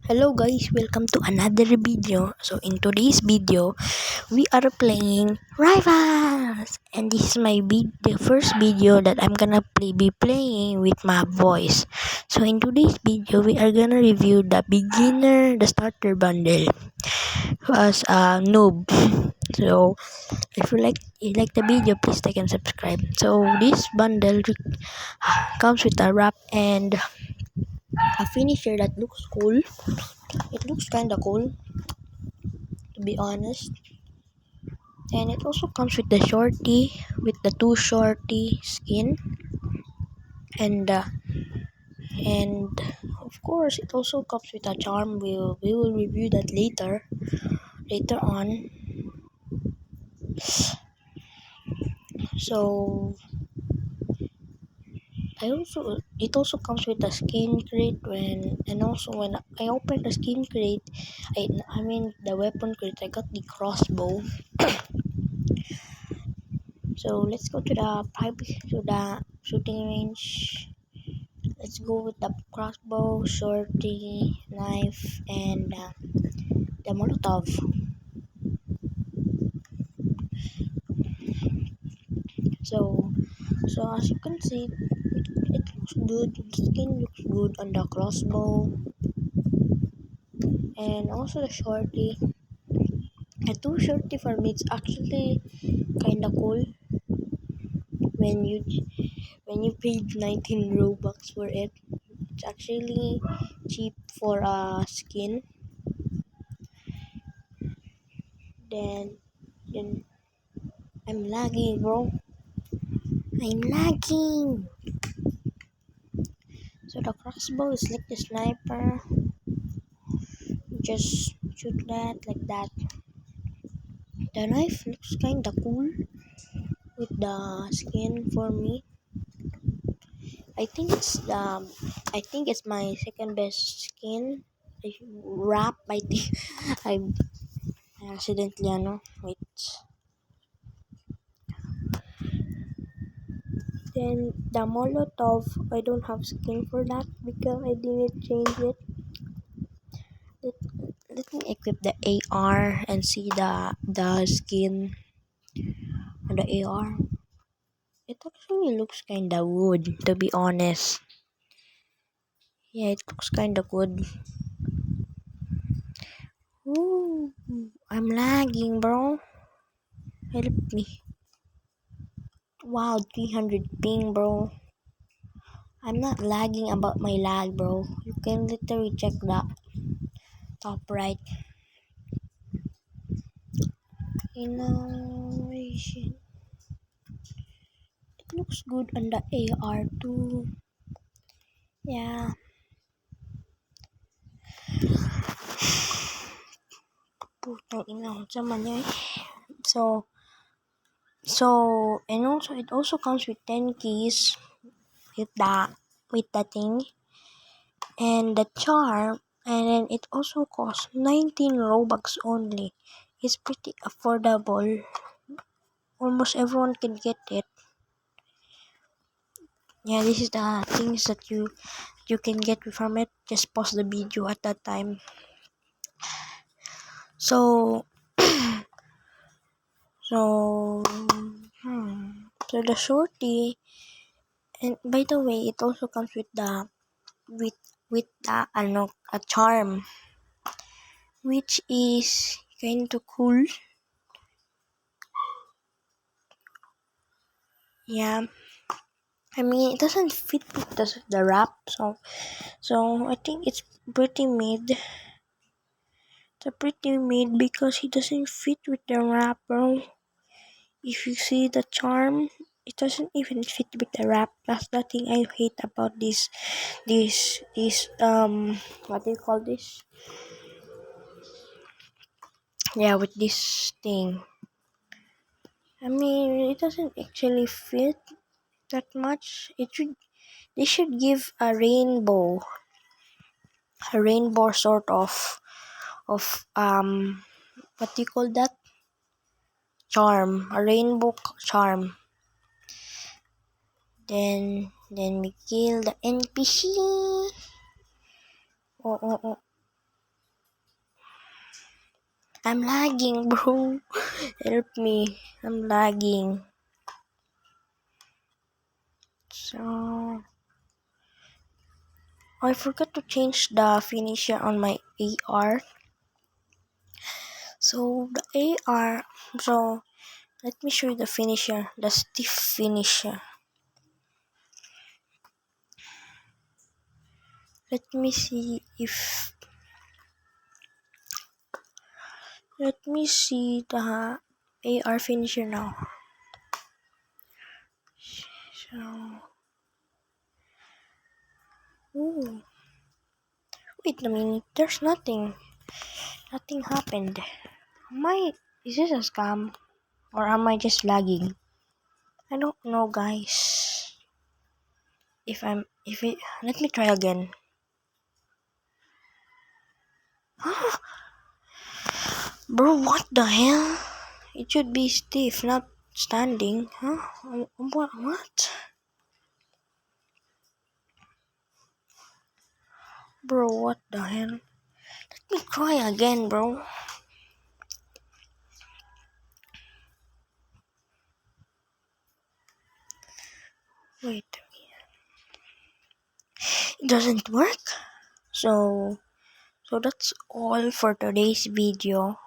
Hello guys, welcome to another video. So in today's video, we are playing Rivals, and this is the first video that I'm gonna be playing with my voice. So in today's video, we are gonna review the starter bundle as a noob. So if you like the video, please like and subscribe. So this bundle comes with a wrap and a finisher that looks cool. It looks kinda cool, to be honest. And it also comes with the shorty, with the two shorty skin, and and of course it also comes with a charm. We will review that later on. So it also comes with a skin crate when I opened the skin crate, I mean the weapon crate, I got the crossbow. So let's go to the shooting range. Let's go with the crossbow, shorty, knife, and the Molotov. So, so as you can see, it looks good. The skin looks good on the crossbow, and also the shorty. The two shorty for me, it's actually kinda cool when you paid 19 Robux for it. It's actually cheap for a skin. Then I'm lagging, bro. I'm lagging. So the crossbow is like the sniper. You just shoot that like that. The knife looks kinda cool with the skin for me. I think it's the I think it's my second best skin. Wrap, I think. I accidentally wait. Then the Molotov, I don't have skin for that because I didn't change it. Let, let me equip the AR and see the skin on the AR. It actually looks kinda good, to be honest. Yeah, it looks kinda good. Ooh, I'm lagging, bro. Help me. Wow, 300 ping, bro. I'm not lagging about my lag, bro. You can literally check the top right. Innovation. It looks good on the AR too. Yeah. Putang ina, unsa man yan. So and also it also comes with 10 keys with the thing and the charm, and then it also costs 19 Robux only. It's pretty affordable. Almost everyone can get it. Yeah, this is the things that you can get from it. Just pause the video at that time. So so so the shorty, and by the way, it also comes with with the a charm, which is kind of cool. Yeah, I mean it doesn't fit with the wrap, so I think it's pretty mid. It's a pretty mid because it doesn't fit with the wrap, bro. If you see the charm, it doesn't even fit with the wrap. That's the thing I hate about this what do you call this? Yeah, with this thing. I mean, it doesn't actually fit that much. They should give a rainbow sort of what do you call that? Charm, a rainbow charm. Then we kill the NPC. Oh, oh, oh. I'm lagging, bro. Help me. I'm lagging. So I forgot to change the finisher on my AR. So the AR. So let me show you the finisher, the stiff finisher. Let me see if. Let me see the AR finisher now. So. Ooh. Wait a minute. There's nothing. Nothing happened. Is this a scam? Or am I just lagging? I don't know, guys. Let me try again. Bro, what the hell? It should be stiff, not standing. Huh? What? Bro, what the hell? Let me try again, bro. Wait a minute. It doesn't work. So that's all for today's video.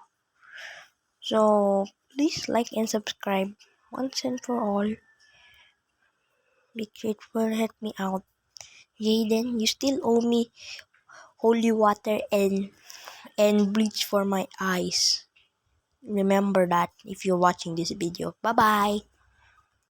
So please like and subscribe once and for all. It will help me out. Jaden, you still owe me holy water and bleach for my eyes. Remember that if you're watching this video. Bye bye.